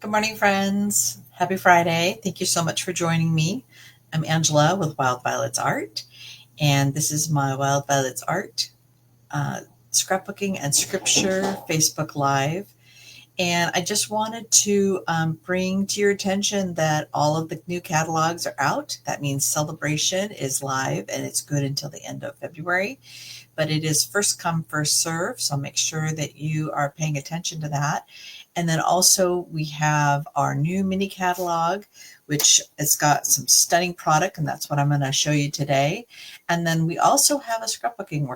Good morning, friends. Happy Friday. Thank you so much for joining me. I'm Angela with Wild Violets Art, and this is my Wild Violets Art uh, scrapbooking and scripture Facebook Live. And I just wanted to bring to your attention that all of the new catalogs are out. That means Celebration is live and it's good until the end of February. But it is first come, first serve. So make sure that you are paying attention to that. And then also we have our new mini catalog, which has got some stunning product, and that's what I'm going to show you today. And then we also have a scrapbooking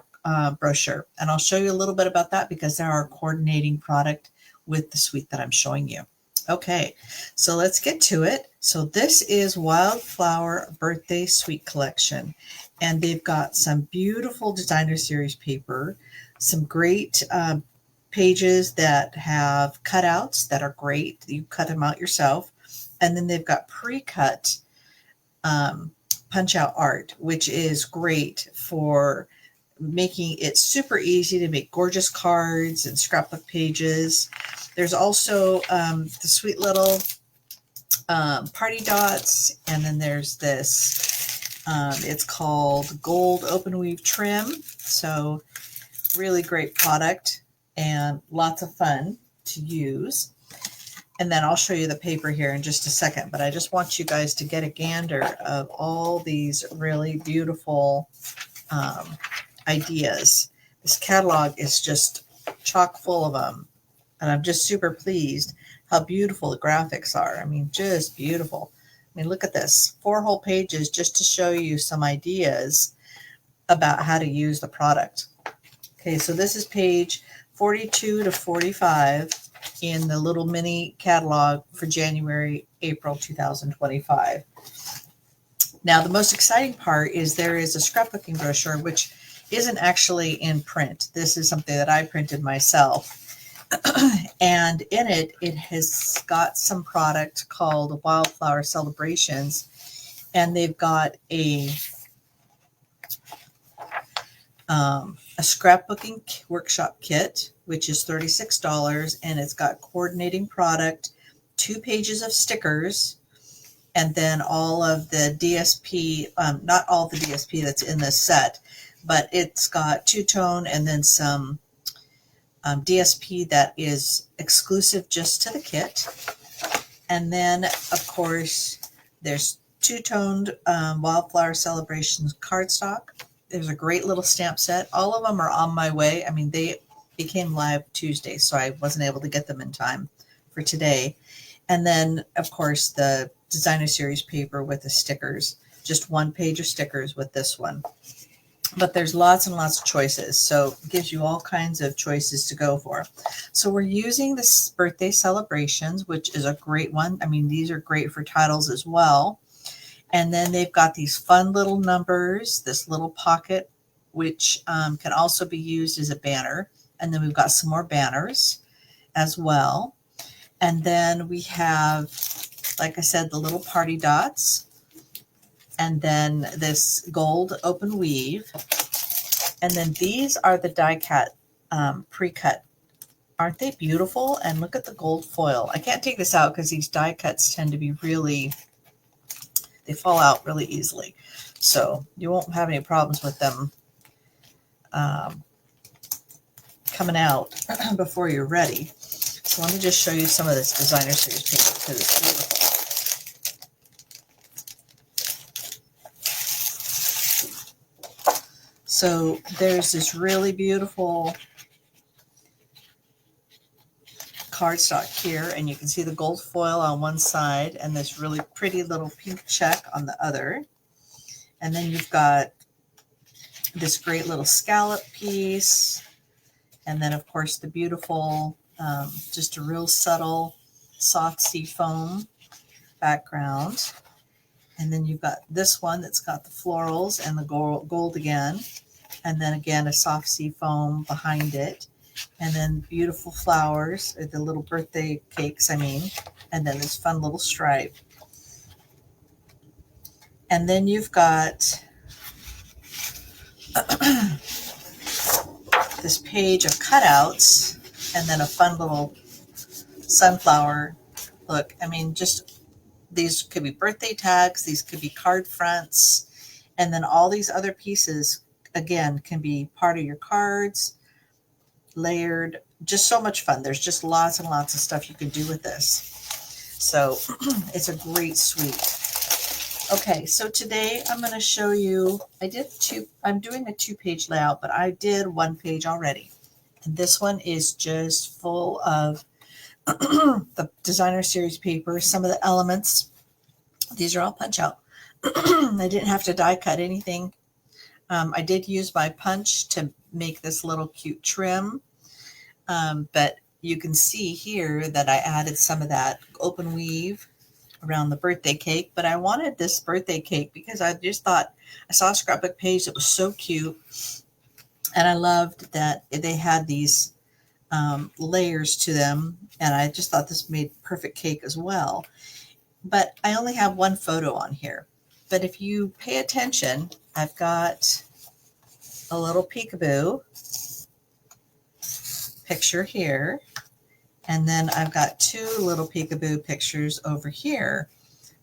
brochure, and I'll show you a little bit about that because they're our coordinating product with the suite that I'm showing you. Okay, so let's get to it. So this is Wildflower Birthday Suite Collection, and they've got some beautiful designer series paper, some great pages that have cutouts that are great. You cut them out yourself. And then they've got pre-cut punch out art, which is great for making it super easy to make gorgeous cards and scrapbook pages. There's also the sweet little party dots. And then there's this, it's called Gold Open Weave Trim. So really great product and lots of fun to use. And then I'll show you the paper here in just a second, but I just want you guys to get a gander of all these really beautiful ideas. This catalog is just chock full of them, and I'm just super pleased how beautiful the graphics are. I mean, just beautiful. I mean, look at this, 4 whole pages just to show you some ideas about how to use the product. Okay, so this is page 42 to 45 in the little mini catalog for January, April 2025. Now, the most exciting part is there is a scrapbooking brochure, which isn't actually in print. This is something that I printed myself. And in it, it has got some product called Wildflower Celebrations. And they've got a scrapbooking workshop kit, which is $36, and it's got coordinating product, 2 pages of stickers, and then all of the DSP, not all the DSP that's in this set, but it's got two-tone and then some DSP that is exclusive just to the kit. And then, of course, there's two-toned Wildflower Celebrations cardstock. There's a great little stamp set. All of them are on my way. I mean, they became live Tuesday, so I wasn't able to get them in time for today. And then, of course, the designer series paper with the stickers, just 1 page of stickers with this one. But there's lots and lots of choices, so it gives you all kinds of choices to go for. So we're using this birthday celebrations, which is a great one. I mean, these are great for titles as well. And then they've got these fun little numbers, this little pocket, which can also be used as a banner. And then we've got some more banners as well. And then we have, like I said, the little party dots. And then this gold open weave. And then these are the die cut, pre-cut. Aren't they beautiful? And look at the gold foil. I can't take this out because these die cuts tend to be really, they fall out really easily. So you won't have any problems with them coming out before you're ready. So let me just show you some of this designer series paper because it's beautiful. So there's this really beautiful cardstock here, and you can see the gold foil on one side and this really pretty little pink check on the other. And then you've got this great little scallop piece. And then, of course, the beautiful, just a real subtle, soft sea foam background. And then you've got this one that's got the florals and the gold again. And then again, a soft sea foam behind it. And then beautiful flowers, or the little birthday cakes, I mean. And then this fun little stripe. And then you've got this page of cutouts, and then a fun little sunflower Look, I mean, just these could be birthday tags, these could be card fronts, and then all these other pieces, again, can be part of your cards, layered, just so much fun. There's just lots and lots of stuff you can do with this. So it's a great suite. Okay, so today I'm going to show you, I'm doing a 2-page layout, but I did 1 page already. And this one is just full of the designer series paper, some of the elements. These are all punch out. I didn't have to die cut anything. I did use my punch to make this little cute trim. But you can see here that I added some of that open weave around the birthday cake. But I wanted this birthday cake because I just thought I saw a scrapbook page that was so cute. And I loved that they had these layers to them. And I just thought this made perfect cake as well. But I only have 1 photo on here. But if you pay attention, I've got a little peekaboo picture here. And then I've got 2 little peekaboo pictures over here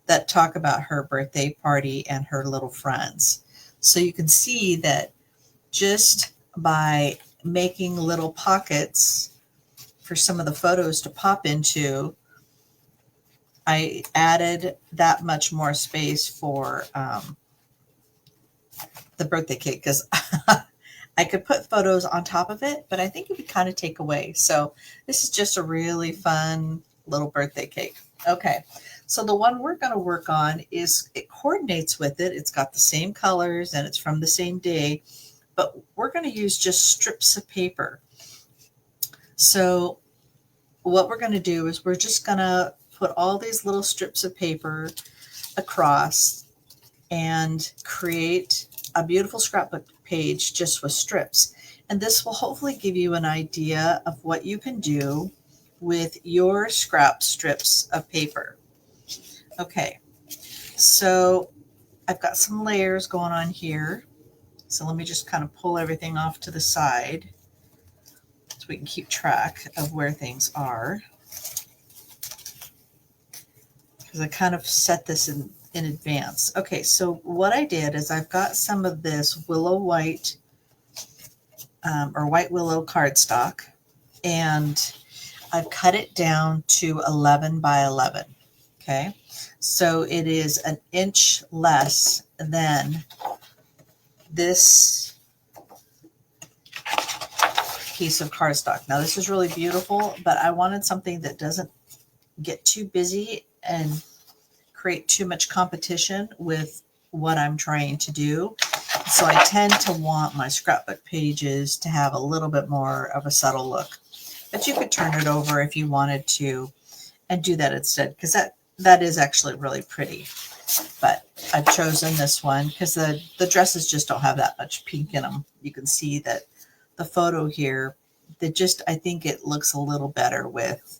that talk about her birthday party and her little friends. So you can see that just by making little pockets for some of the photos to pop into, I added that much more space for the birthday cake because I could put photos on top of it, but I think it would kind of take away. So this is just a really fun little birthday cake. Okay, so the one we're going to work on it coordinates with it. It's got the same colors and it's from the same day, but we're going to use just strips of paper. So what we're going to do is we're just going to put all these little strips of paper across and create a beautiful scrapbook page just with strips. And this will hopefully give you an idea of what you can do with your scrap strips of paper. Okay, so I've got some layers going on here. So let me just kind of pull everything off to the side so we can keep track of where things are. Because I kind of set this in advance. Okay, so what I did is I've got some of this willow white or white willow cardstock, and I've cut it down to 11 by 11. Okay, so it is 1 inch less than this piece of cardstock. Now this is really beautiful, but I wanted something that doesn't get too busy and create too much competition with what I'm trying to do. So I tend to want my scrapbook pages to have a little bit more of a subtle look. But you could turn it over if you wanted to and do that instead, because that is actually really pretty. But I've chosen this one because the dresses just don't have that much pink in them. You can see that the photo here, I think it looks a little better with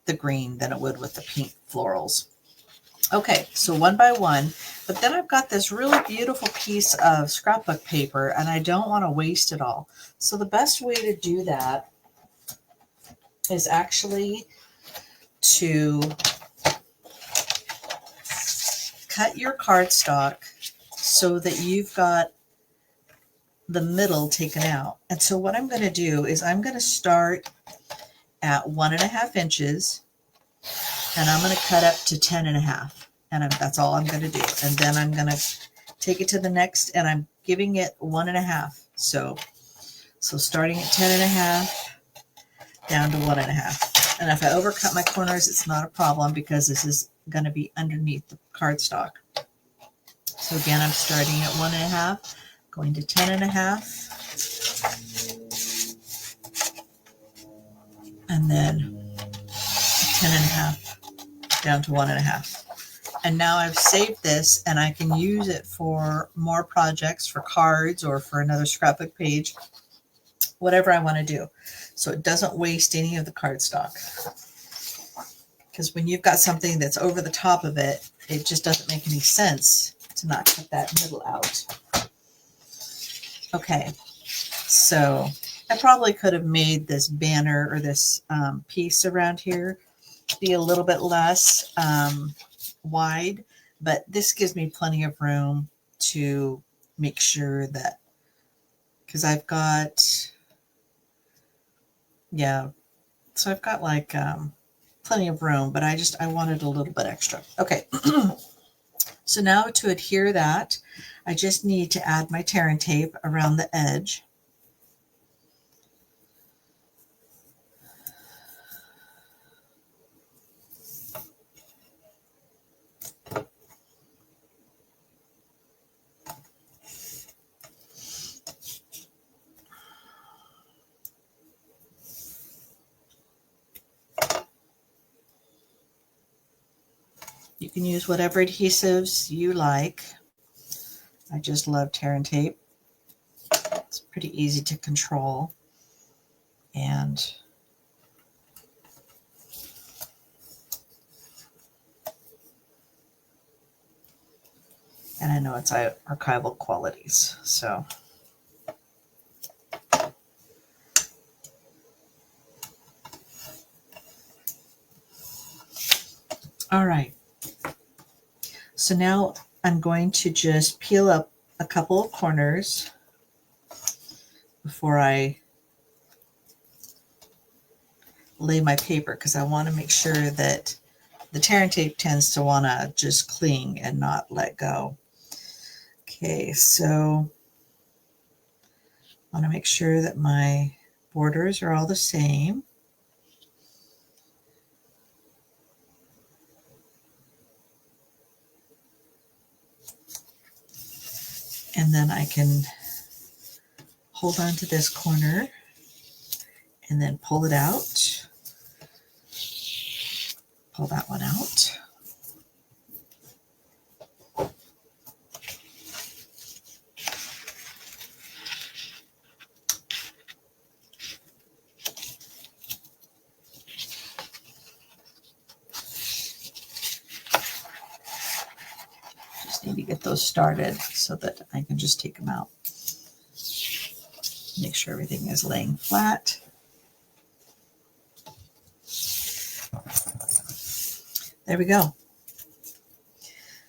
the green than it would with the pink florals. Okay, so 1 by 1, but then I've got this really beautiful piece of scrapbook paper and I don't want to waste it all. So the best way to do that is actually to cut your cardstock so that you've got the middle taken out. And so what I'm going to do is I'm going to start at 1.5 inches and I'm going to cut up to 10.5. And that's all I'm going to do. And then I'm going to take it to the next, and I'm giving it 1.5. So starting at 10.5 down to 1.5. And if I overcut my corners, it's not a problem because this is going to be underneath the cardstock. So again, I'm starting at 1.5, going to 10.5, and then 10.5 down to 1.5. And now I've saved this and I can use it for more projects, for cards or for another scrapbook page, whatever I want to do. So it doesn't waste any of the cardstock. Because when you've got something that's over the top of it, it just doesn't make any sense to not cut that middle out. Okay, so I probably could have made this banner or this piece around here, be a little bit less wide, but this gives me plenty of room to make sure that, because I've got, yeah, so I've got like plenty of room, but I wanted a little bit extra. Okay. So now to adhere that, I just need to add my tearing tape around the edge. You can use whatever adhesives you like. I just love tearing tape. It's pretty easy to control. And I know it's archival qualities, so. All right. So now I'm going to just peel up a couple of corners before I lay my paper, because I want to make sure that the tearing tape tends to want to just cling and not let go. Okay, so I want to make sure that my borders are all the same. And then I can hold on to this corner and then pull it out. Pull that one out. Just need to get those started so that I can just take them out. Make sure everything is laying flat. There we go.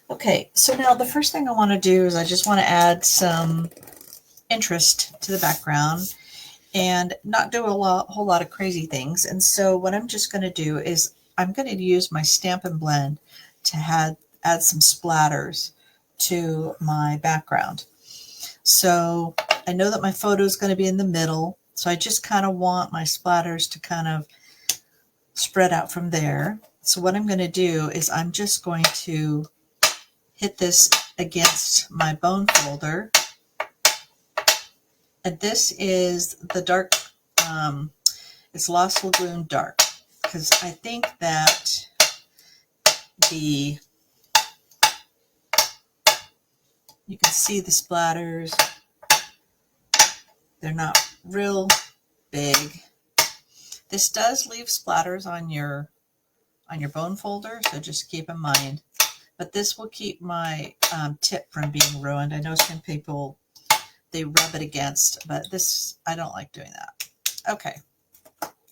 Okay, so now the first thing I want to do is I just want to add some interest to the background and not do a whole lot of crazy things. And so what I'm just going to do is I'm going to use my Stampin' Blend to add some splatters to my background. So I know that my photo is going to be in the middle, so I just kind of want my splatters to kind of spread out from there. So what I'm going to do is I'm just going to hit this against my bone folder. And this is the dark, it's Lost Lagoon Dark, because I think that you can see the splatters. They're not real big. This does leave splatters on your bone folder, so just keep in mind. But this will keep my tip from being ruined. I know some people, they rub it against, but this, I don't like doing that. Okay.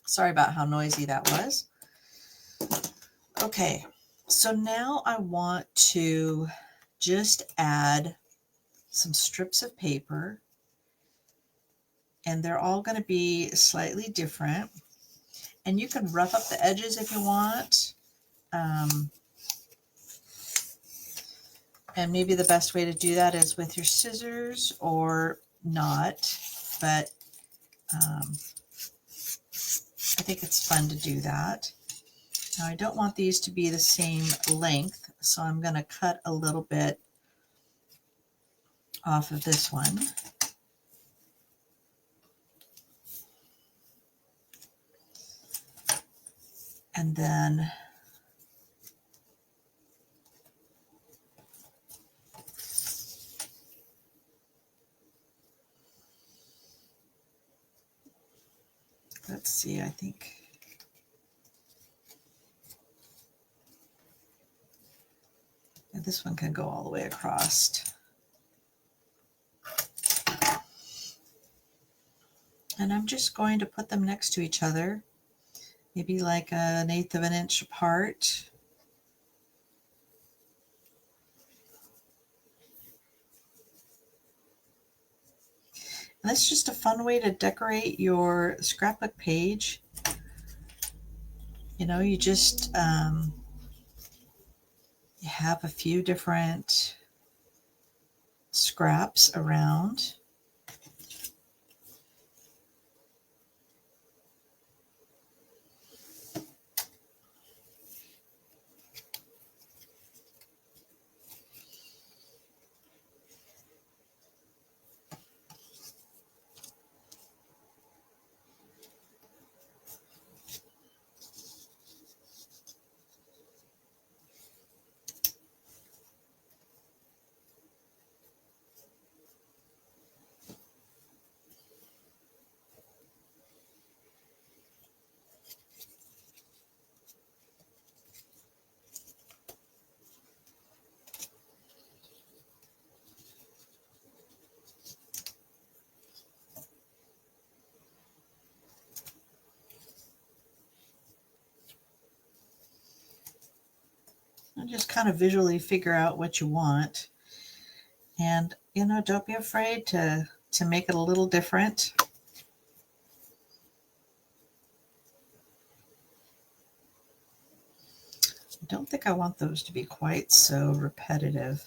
Sorry about how noisy that was. Okay. So now I want to just add some strips of paper, and they're all going to be slightly different. And you can rough up the edges if you want. And maybe the best way to do that is with your scissors or not, but I think it's fun to do that. Now I don't want these to be the same length, so I'm going to cut a little bit off of this one. And then let's see, I think this one can go all the way across. And I'm just going to put them next to each other maybe like an eighth of an inch apart. And that's just a fun way to decorate your scrapbook page. You know, you just you have a few different scraps around. And just kind of visually figure out what you want. And, you know, don't be afraid to make it a little different. I don't think I want those to be quite so repetitive.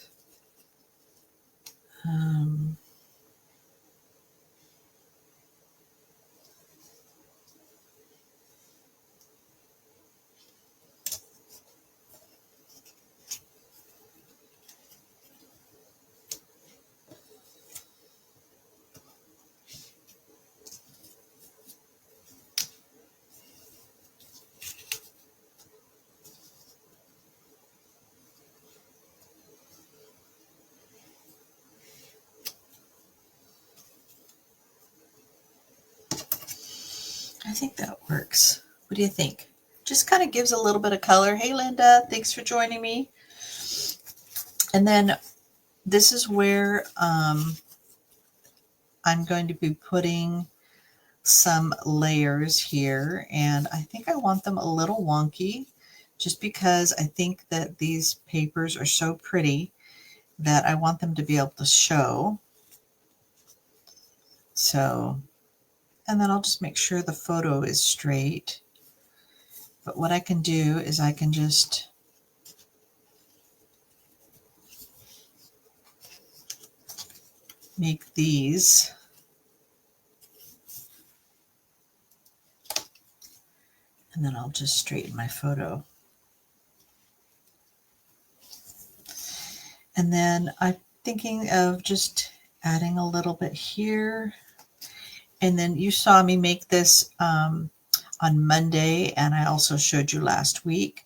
I think that works. What do you think? Just kind of gives a little bit of color. Hey, Linda, thanks for joining me. And then this is where I'm going to be putting some layers here. And I think I want them a little wonky just because I think that these papers are so pretty that I want them to be able to show. So, and then I'll just make sure the photo is straight. But what I can do is I can just make these and then I'll just straighten my photo. And then I'm thinking of just adding a little bit here. And then you saw me make this on Monday, and I also showed you last week.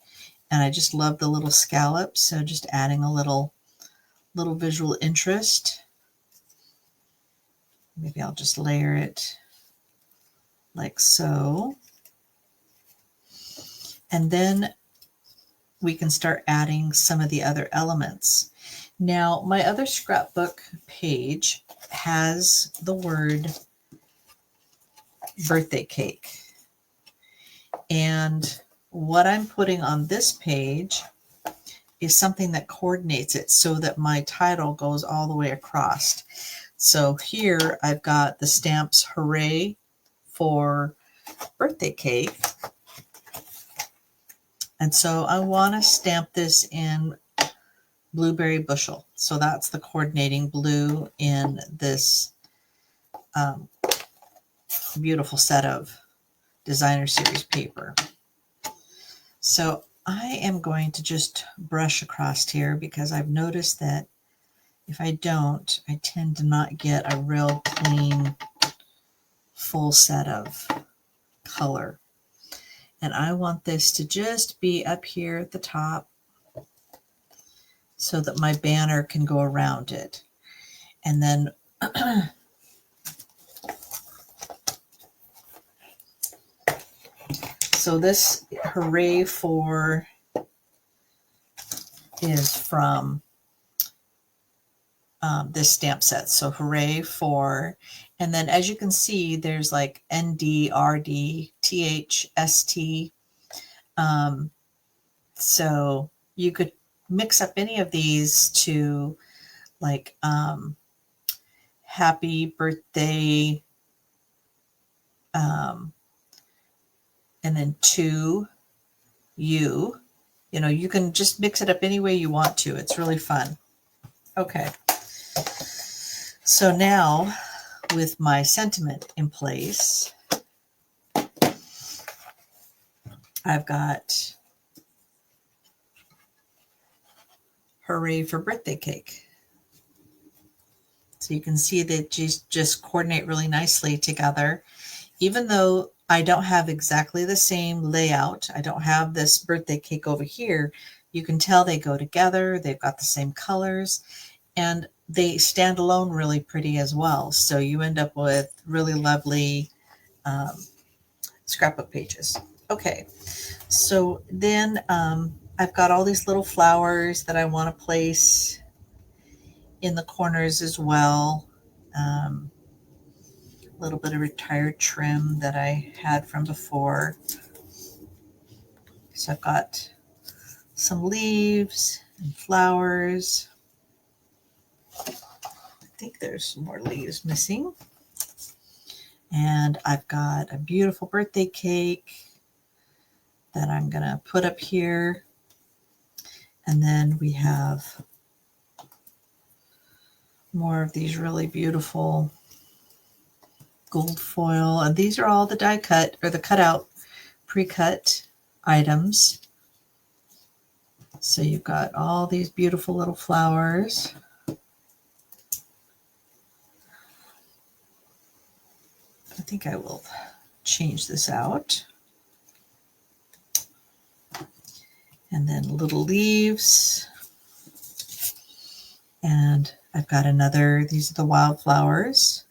And I just love the little scallops, so just adding a little visual interest. Maybe I'll just layer it like so. And then we can start adding some of the other elements. Now, my other scrapbook page has the word birthday cake. And what I'm putting on this page is something that coordinates it so that my title goes all the way across. So here I've got the stamps hooray for birthday cake. And so I want to stamp this in blueberry bushel. So that's the coordinating blue in this beautiful set of designer series paper. So I am going to just brush across here because I've noticed that if I don't, I tend to not get a real clean full set of color. And I want this to just be up here at the top so that my banner can go around it. And then so this hooray for is from this stamp set. So hooray for, and then as you can see, there's like ND, RD, TH, ST. So you could mix up any of these to like happy birthday, and then to you. You know, you can just mix it up any way you want to. It's really fun. Okay. So now with my sentiment in place, I've got hooray for birthday cake. So you can see that these just coordinate really nicely together. Even though I don't have exactly the same layout, I don't have this birthday cake over here, you can tell they go together. They've got the same colors, and they stand alone really pretty as well. So you end up with really lovely scrapbook pages. Okay, so then I've got all these little flowers that I want to place in the corners as well. A little bit of retired trim that I had from before. So I've got some leaves and flowers. I think there's some more leaves missing. And I've got a beautiful birthday cake that I'm going to put up here. And then we have more of these really beautiful gold foil. And these are all the die cut or the cutout pre-cut items. So you've got all these beautiful little flowers. I think I will change this out. And then little leaves. And I've got another, these are the wildflowers.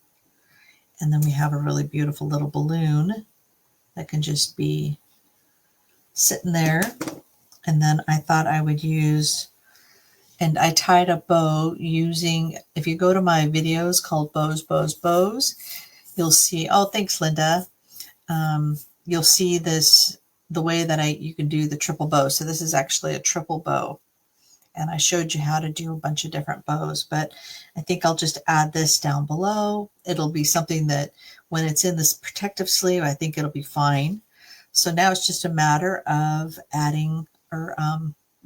And then we have a really beautiful little balloon that can just be sitting there. And then I thought I would use, and I tied a bow using, if you go to my videos called Bows, you'll see, oh, thanks, Linda. You'll see this, the way that you can do the triple bow. So this is actually a triple bow. And I showed you how to do a bunch of different bows, but I think I'll just add this down below. It'll be something that when it's in this protective sleeve, I think it'll be fine. So now it's just a matter of adding or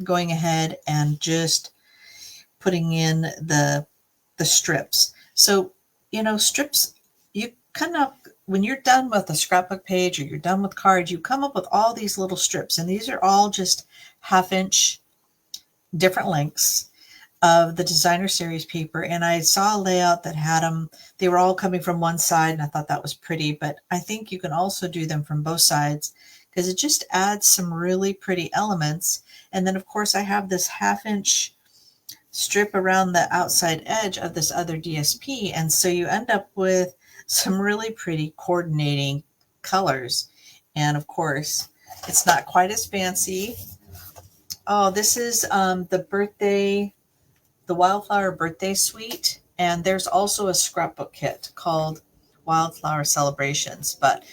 going ahead and just putting in the strips. So, you know, strips, you kind of, when you're done with a scrapbook page or you're done with cards, you come up with all these little strips. And these are all just 1/2 inch different lengths of the designer series paper. And I saw a layout that had them, they were all coming from one side, and I thought that was pretty, but I think you can also do them from both sides because it just adds some really pretty elements. And then of course I have this 1/2 inch strip around the outside edge of this other DSP. And so you end up with some really pretty coordinating colors. And of course, it's not quite as fancy. Oh, this is the Wildflower Birthday Suite. And there's also a scrapbook kit called Wildflower Celebrations. But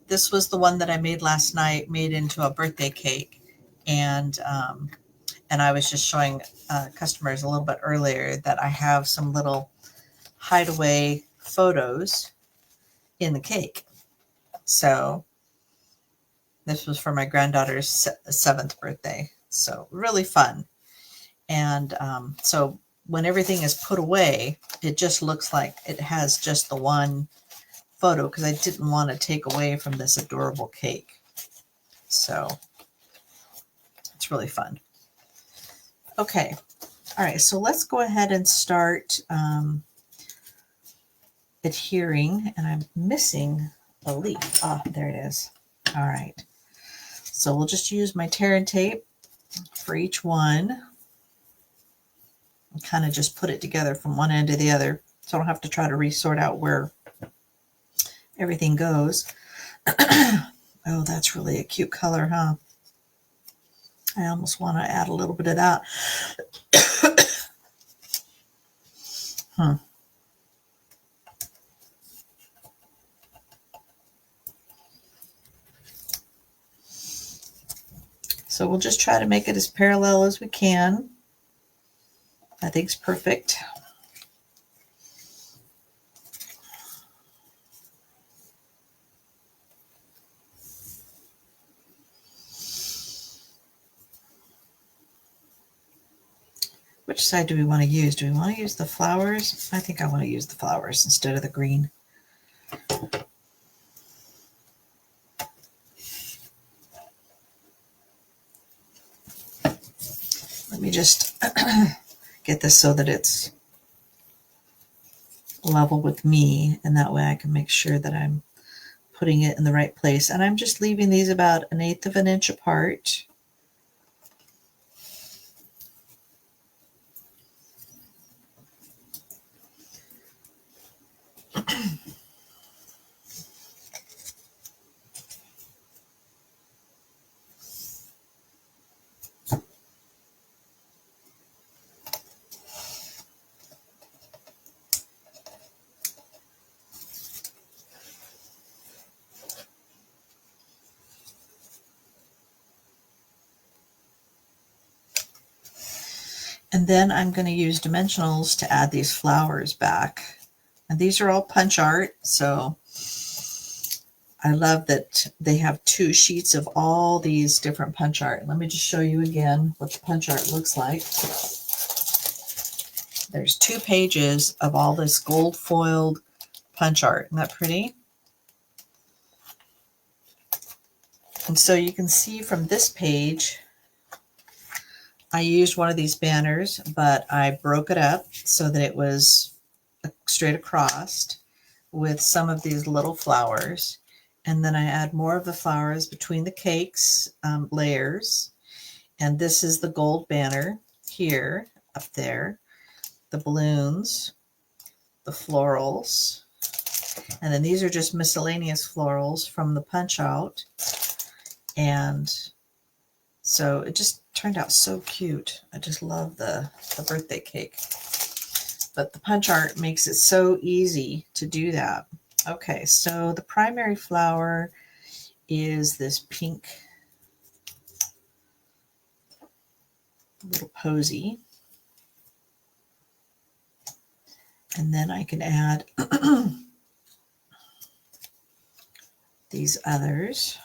this was the one that I made last night, made into a birthday cake. And I was just showing customers a little bit earlier that I have some little hideaway photos in the cake. So this was for my granddaughter's 7th birthday. So really fun. And so when everything is put away, it just looks like it has just the one photo because I didn't want to take away from this adorable cake. So it's really fun. Okay. All right. So let's go ahead and start adhering. And I'm missing a leaf. Ah, there it is. All right. So we'll just use my tear and tape for each one. And kind of just put it together from one end to the other. So I don't have to try to resort out where everything goes. Oh, that's really a cute color, huh? I almost want to add a little bit of that. Hmm. So we'll just try to make it as parallel as we can. I think it's perfect. Which side do we want to use? Do we want to use the flowers? I think I want to use the flowers instead of the green. Let me just get this so that it's level with me, and that way I can make sure that I'm putting it in the right place. And I'm just leaving these about 1/8 of an inch apart. And then I'm going to use dimensionals to add these flowers back. And these are all punch art, so I love that they have 2 sheets of all these different punch art. Let me just show you again what the punch art looks like. There's 2 pages of all this gold foiled punch art. Isn't that pretty? And so you can see from this page, I used one of these banners, but I broke it up so that it was straight across with some of these little flowers. And then I add more of the flowers between the cakes layers. And this is the gold banner here, up there, the balloons, the florals. And then these are just miscellaneous florals from the punch out. And so it just turned out so cute. I just love the birthday cake. But the punch art makes it so easy to do that. Okay, so the primary flower is this pink little posy. And then I can add these others.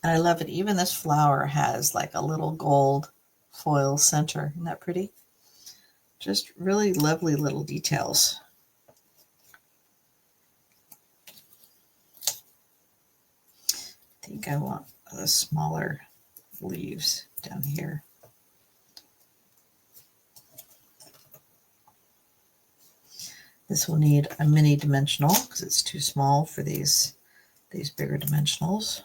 And I love it. Even this flower has like a little gold foil center. Isn't that pretty? Just really lovely little details. I think I want the smaller leaves down here. This will need a mini dimensional because it's too small for these bigger dimensionals.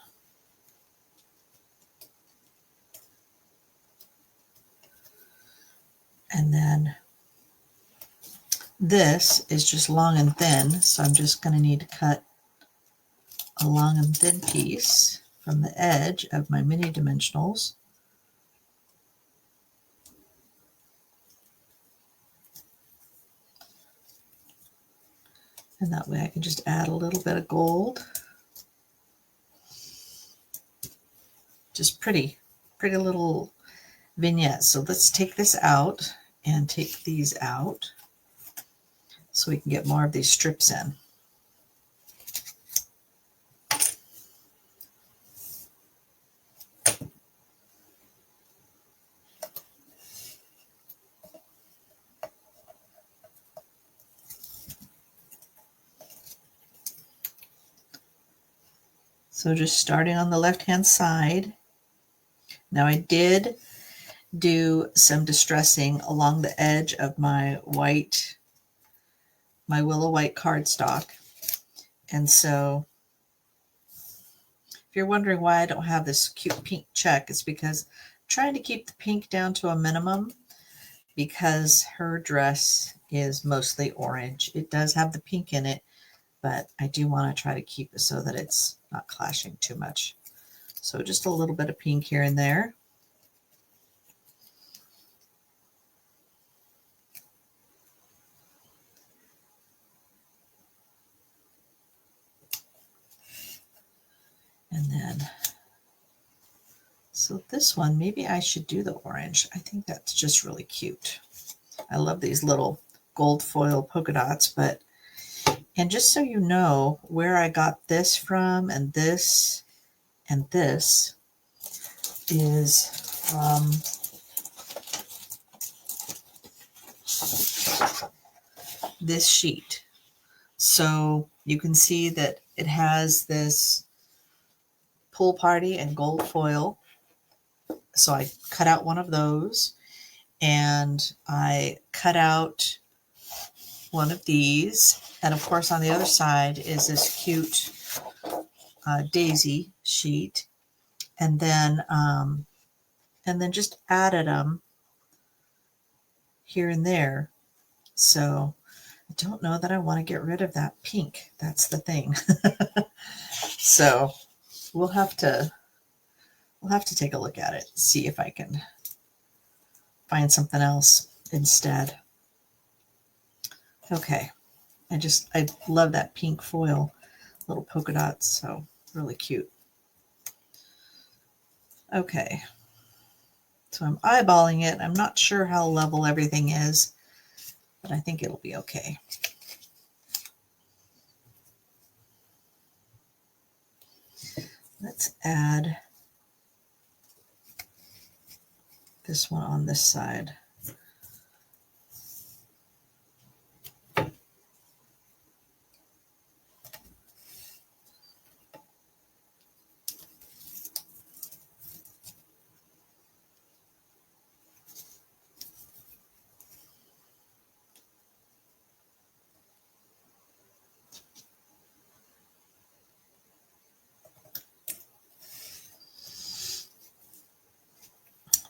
And then this is just long and thin, so I'm just going to need to cut a long and thin piece from the edge of my mini dimensionals. And that way I can just add a little bit of gold. Just pretty little vignette. So let's take this out and take these out so we can get more of these strips in. So just starting on the left-hand side. Now I did do some distressing along the edge of my willow white cardstock. And so if you're wondering why I don't have this cute pink check, it's because I'm trying to keep the pink down to a minimum, because her dress is mostly orange. It does have the pink in it, but I do want to try to keep it so that it's not clashing too much. So just a little bit of pink here and there. And then, so this one, maybe I should do the orange. I think that's just really cute. I love these little gold foil polka dots, and just so you know where I got this from, and this is from this sheet. So you can see that it has this pool party and gold foil. So I cut out one of those, and I cut out one of these. And of course, on the other side is this cute daisy sheet. And then just added them here and there. So I don't know that I want to get rid of that pink. That's the thing. So we'll have to take a look at it, see if I can find something else instead. Okay. I love that pink foil, little polka dots, so really cute. Okay. So I'm eyeballing it. I'm not sure how level everything is, but I think it'll be okay. Let's add this one on this side.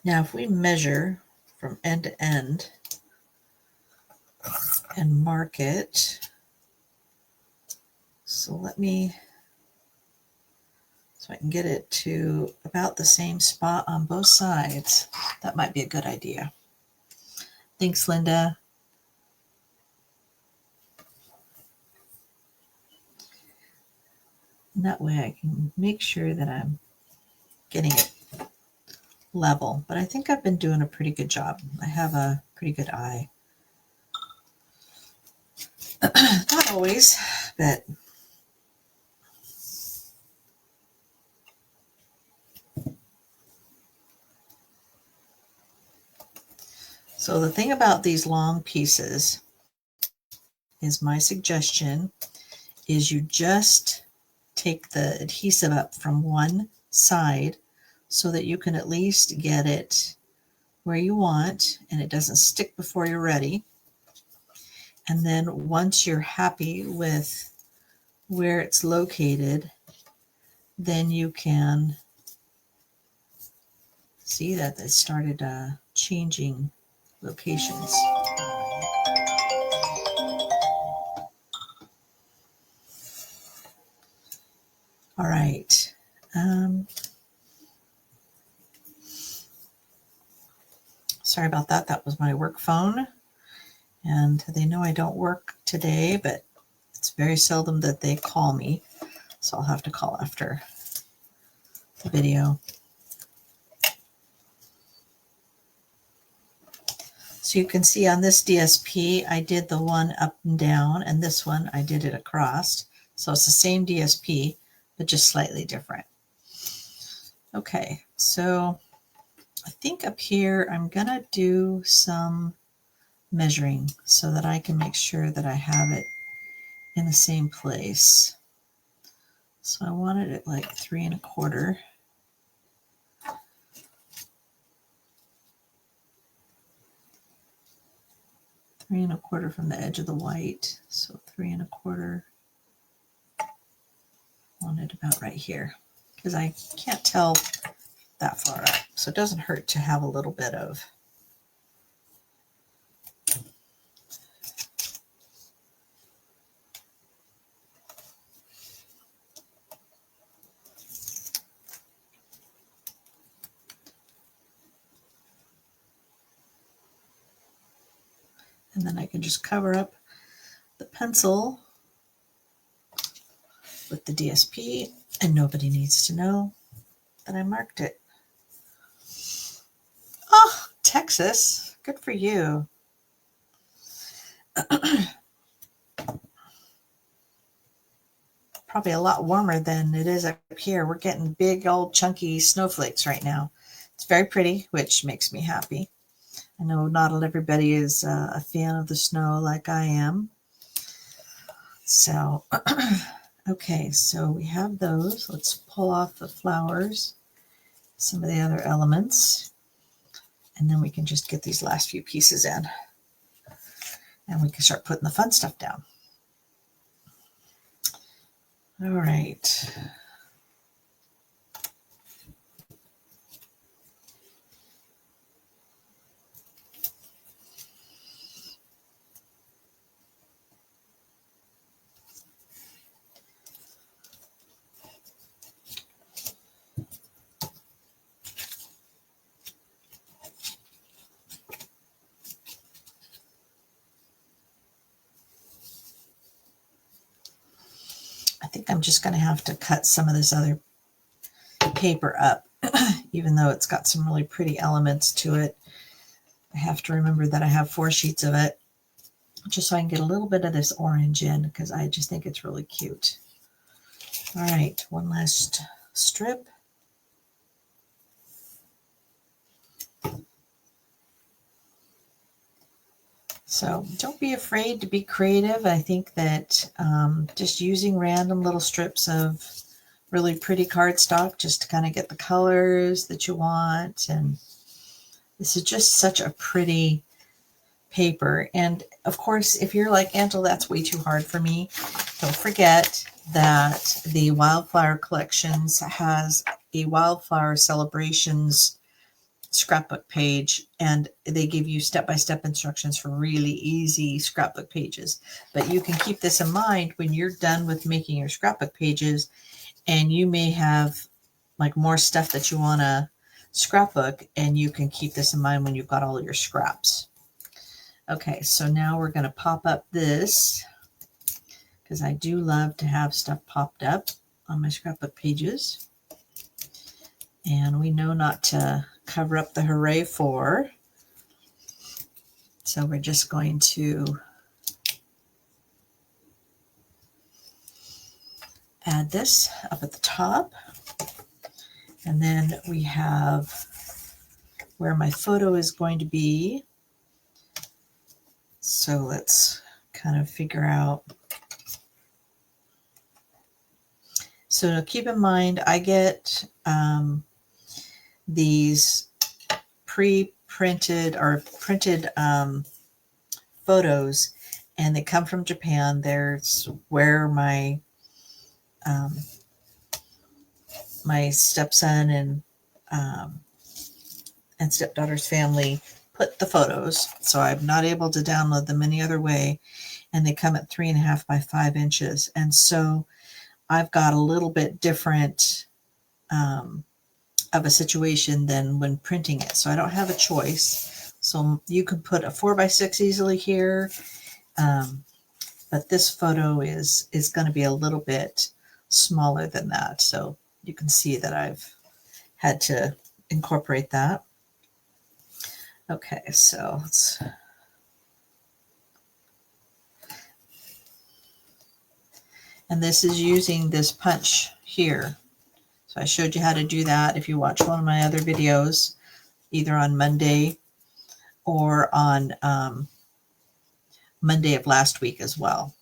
Now, if we measure from end to end and mark it, so I can get it to about the same spot on both sides. That might be a good idea. Thanks, Linda. And that way I can make sure that I'm getting it level. But I think I've been doing a pretty good job. I have a pretty good eye. Not always, but so the thing about these long pieces is, my suggestion is you just take the adhesive up from one side so that you can at least get it where you want and it doesn't stick before you're ready. And then once you're happy with where it's located, then you can see that it started changing locations. All right. Sorry about that. That was my work phone. And they know I don't work today, but it's very seldom that they call me. So I'll have to call after the video. So you can see on this DSP, I did the one up and down, and this one I did it across. So it's the same DSP, but just slightly different. Okay, so I think up here I'm gonna do some measuring so that I can make sure that I have it in the same place. So I wanted it like 3 1/4. Three and a quarter from the edge of the white. So 3 1/4. Want it about right here because I can't tell that far up. So it doesn't hurt to have a little bit of And then I can just cover up the pencil with the DSP, and nobody needs to know that I marked it. Oh, Texas, good for you. Probably a lot warmer than it is up here. We're getting big old chunky snowflakes right now. It's very pretty, which makes me happy. I know not everybody is a fan of the snow like I am. So, okay, so we have those. Let's pull off the flowers, some of the other elements, and then we can just get these last few pieces in. And we can start putting the fun stuff down. All right. I think I'm just going to have to cut some of this other paper up, even though it's got some really pretty elements to it. I have to remember that I have 4 sheets of it, just so I can get a little bit of this orange in, because I just think it's really cute. All right, one last strip. So don't be afraid to be creative. I think that just using random little strips of really pretty cardstock just to kind of get the colors that you want. And this is just such a pretty paper. And of course, if you're like, Angela, that's way too hard for me, don't forget that the Wildflower Collections has a Wildflower Celebrations scrapbook page, and they give you step-by-step instructions for really easy scrapbook pages. But you can keep this in mind when you're done with making your scrapbook pages, and you may have like more stuff that you want to scrapbook, and you can keep this in mind when you've got all your scraps. Okay, so now we're going to pop up this, because I do love to have stuff popped up on my scrapbook pages. And we know not to cover up the hooray for. So we're just going to add this up at the top. And then we have where my photo is going to be. So let's kind of figure out. So keep in mind, I get these pre-printed or printed photos, and they come from Japan. There's where my my stepson and stepdaughter's family put the photos, so I'm not able to download them any other way, and they come at 3.5 by 5 inches, and so I've got a little bit different of a situation than when printing it. So I don't have a choice. So you can put a 4 by 6 easily here. But this photo is going to be a little bit smaller than that. So you can see that I've had to incorporate that. Okay, so let's... And this is using this punch here. So I showed you how to do that if you watch one of my other videos, either on Monday or on Monday of last week as well,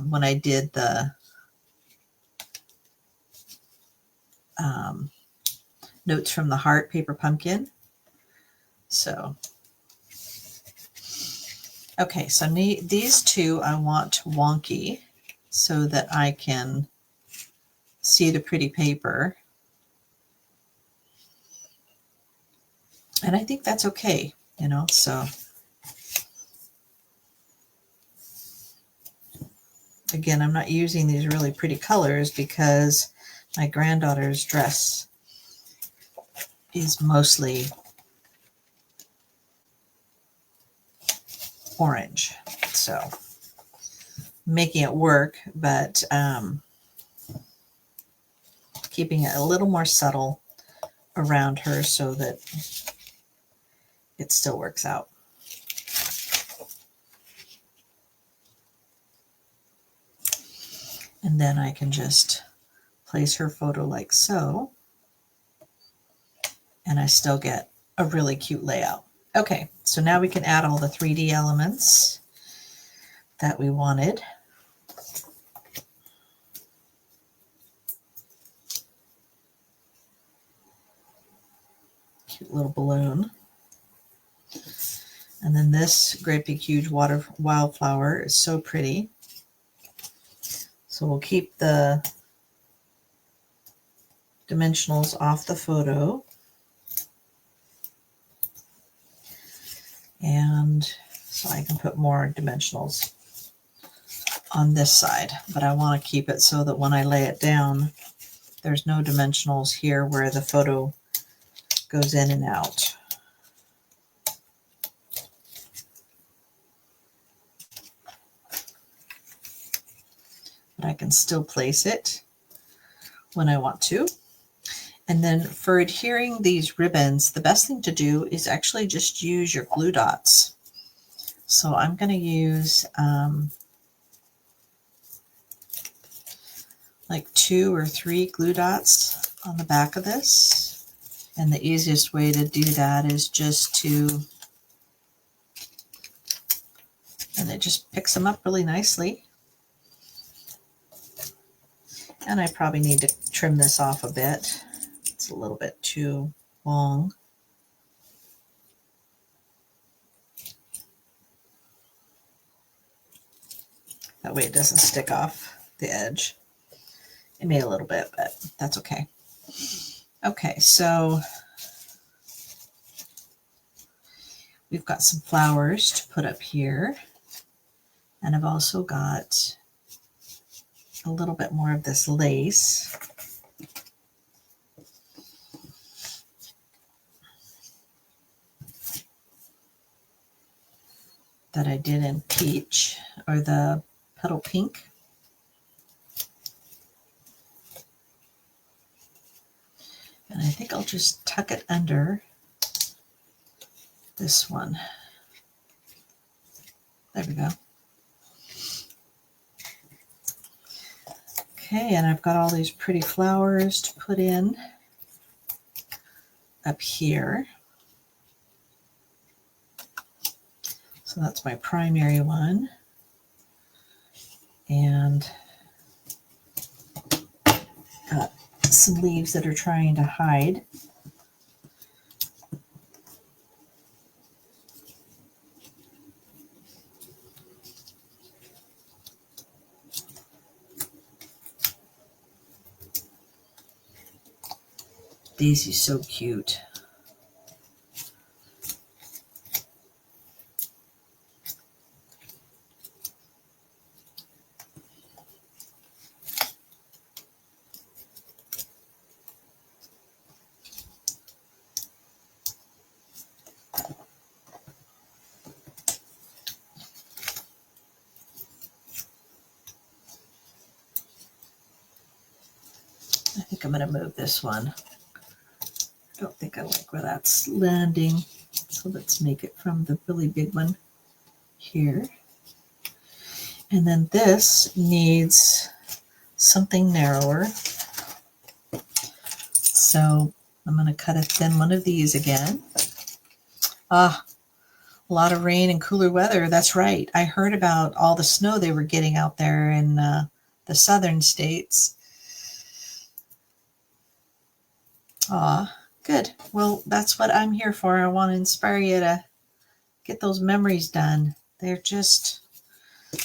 when I did the Notes from the Heart paper pumpkin. So, okay, so these two I want wonky so that I can see the pretty paper. And I think that's okay, you know, so. Again, I'm not using these really pretty colors because my granddaughter's dress is mostly orange. So making it work, but keeping it a little more subtle around her so that it still works out. And then I can just place her photo like so, and I still get a really cute layout. Okay, so now we can add all the 3D elements that we wanted. Cute little balloon. And then this great big huge water wildflower is so pretty. So we'll keep the dimensionals off the photo. And so I can put more dimensionals on this side, but I want to keep it so that when I lay it down, there's no dimensionals here where the photo goes in and out. But I can still place it when I want to. And then for adhering these ribbons, the best thing to do is actually just use your glue dots. So I'm going to use like 2 or 3 glue dots on the back of this. And the easiest way to do that is just to, and it just picks them up really nicely. And I probably need to trim this off a bit. It's a little bit too long. That way it doesn't stick off the edge. It may a little bit, but that's okay. Okay, so we've got some flowers to put up here. And I've also got a little bit more of this lace. That I did in peach, or the petal pink. And I think I'll just tuck it under this one. There we go. Okay, and I've got all these pretty flowers to put in up here. So that's my primary one. And got some leaves that are trying to hide. Daisy's so cute. I think I'm going to move this one. I don't think I like where that's landing. So let's make it from the really big one here. And then this needs something narrower. So I'm going to cut a thin one of these again. Ah, a lot of rain and cooler weather. That's right. I heard about all the snow they were getting out there in the southern states. Ah, good. Well, that's what I'm here for. I want to inspire you to get those memories done. They're just,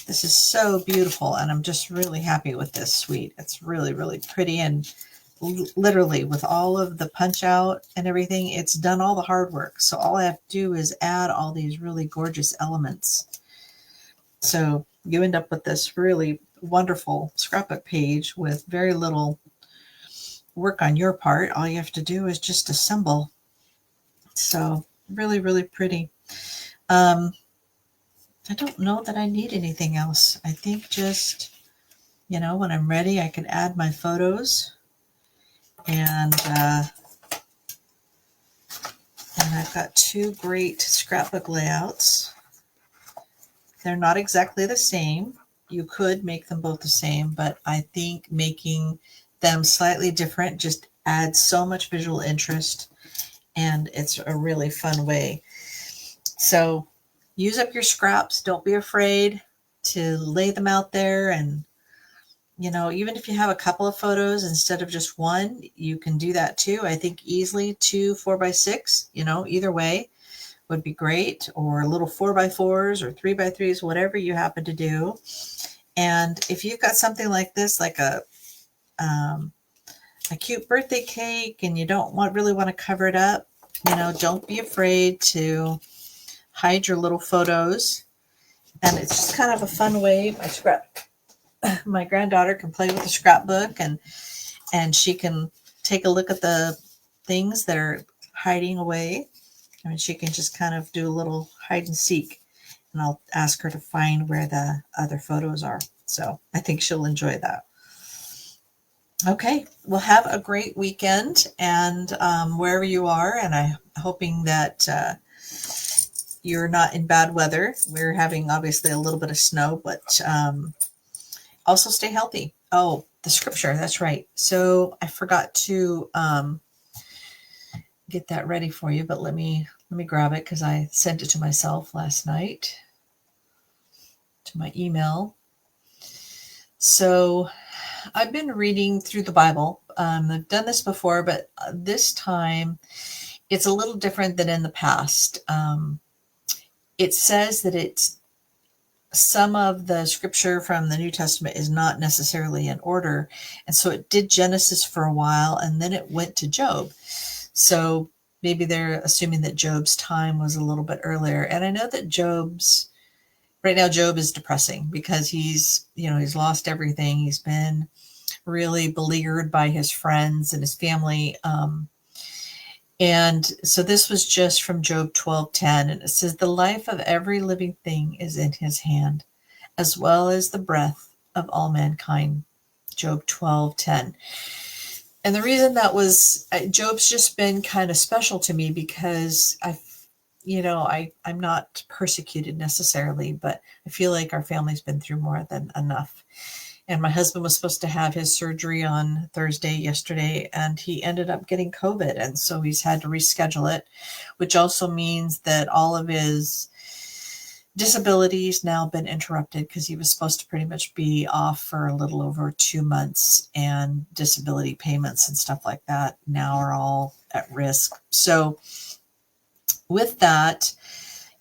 this is so beautiful, and I'm just really happy with this suite. It's really, really pretty, and literally with all of the punch out and everything, it's done all the hard work. So all I have to do is add all these really gorgeous elements. So you end up with this really wonderful scrapbook page with very little work on your part. All you have to do is just assemble. So really, really pretty. I don't know that I need anything else. I think just, when I'm ready, I can add my photos, and I've got two great scrapbook layouts. They're not exactly the same. You could make them both the same, but I think making them slightly different just adds so much visual interest, and it's a really fun way. So use up your scraps. Don't be afraid to lay them out there. And, even if you have a couple of photos instead of just one, you can do that too. I think easily 2 4x6, either way would be great, or little 4x4s or 3x3s, whatever you happen to do. And if you've got something like this, like a cute birthday cake, and you don't really want to cover it up, don't be afraid to hide your little photos. And it's just kind of a fun way. My granddaughter can play with the scrapbook, and she can take a look at the things that are hiding away. I mean, she can just kind of do a little hide and seek, and I'll ask her to find where the other photos are. So I think she'll enjoy that. Okay, well, have a great weekend, and wherever you are, and I'm hoping that you're not in bad weather. We're having obviously a little bit of snow, but also stay healthy. Oh, the scripture, that's right. So I forgot to get that ready for you, but let me grab it, because I sent it to myself last night to my email. So I've been reading through the Bible. I've done this before, but this time it's a little different than in the past. It says that some of the scripture from the New Testament is not necessarily in order. And so it did Genesis for a while, and then it went to Job. So maybe they're assuming that Job's time was a little bit earlier. And I know that right now Job is depressing, because he's lost everything. He's been really beleaguered by his friends and his family. And so this was just from Job 12:10, and it says, "The life of every living thing is in his hand, as well as the breath of all mankind." Job 12:10. And the reason that was, Job's just been kind of special to me, because I'm not persecuted necessarily, but I feel like our family's been through more than enough. And my husband was supposed to have his surgery on Thursday, yesterday, and he ended up getting COVID. And so he's had to reschedule it, which also means that all of his disability's now been interrupted, because he was supposed to pretty much be off for a little over 2 months, and disability payments and stuff like that now are all at risk. So with that,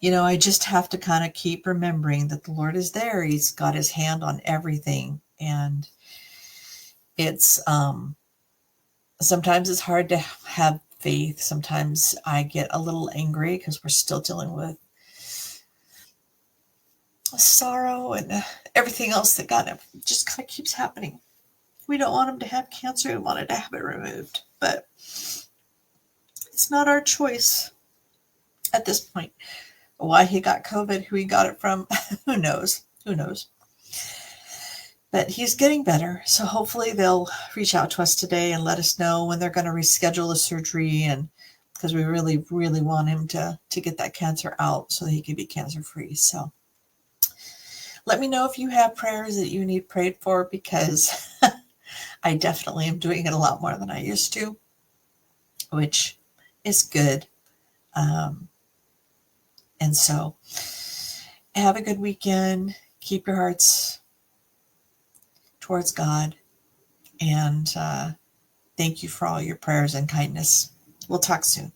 I just have to kind of keep remembering that the Lord is there. He's got his hand on everything. And it's sometimes it's hard to have faith. Sometimes I get a little angry, because we're still dealing with sorrow and everything else that just kind of keeps happening. We don't want him to have cancer. We wanted to have it removed, but it's not our choice at this point. Why he got COVID, who he got it from, who knows? But he's getting better. So hopefully they'll reach out to us today and let us know when they're going to reschedule the surgery, and because we really, really want him to get that cancer out so that he can be cancer free. So let me know if you have prayers that you need prayed for, because I definitely am doing it a lot more than I used to, which is good. And so have a good weekend. Keep your hearts towards God. And thank you for all your prayers and kindness. We'll talk soon.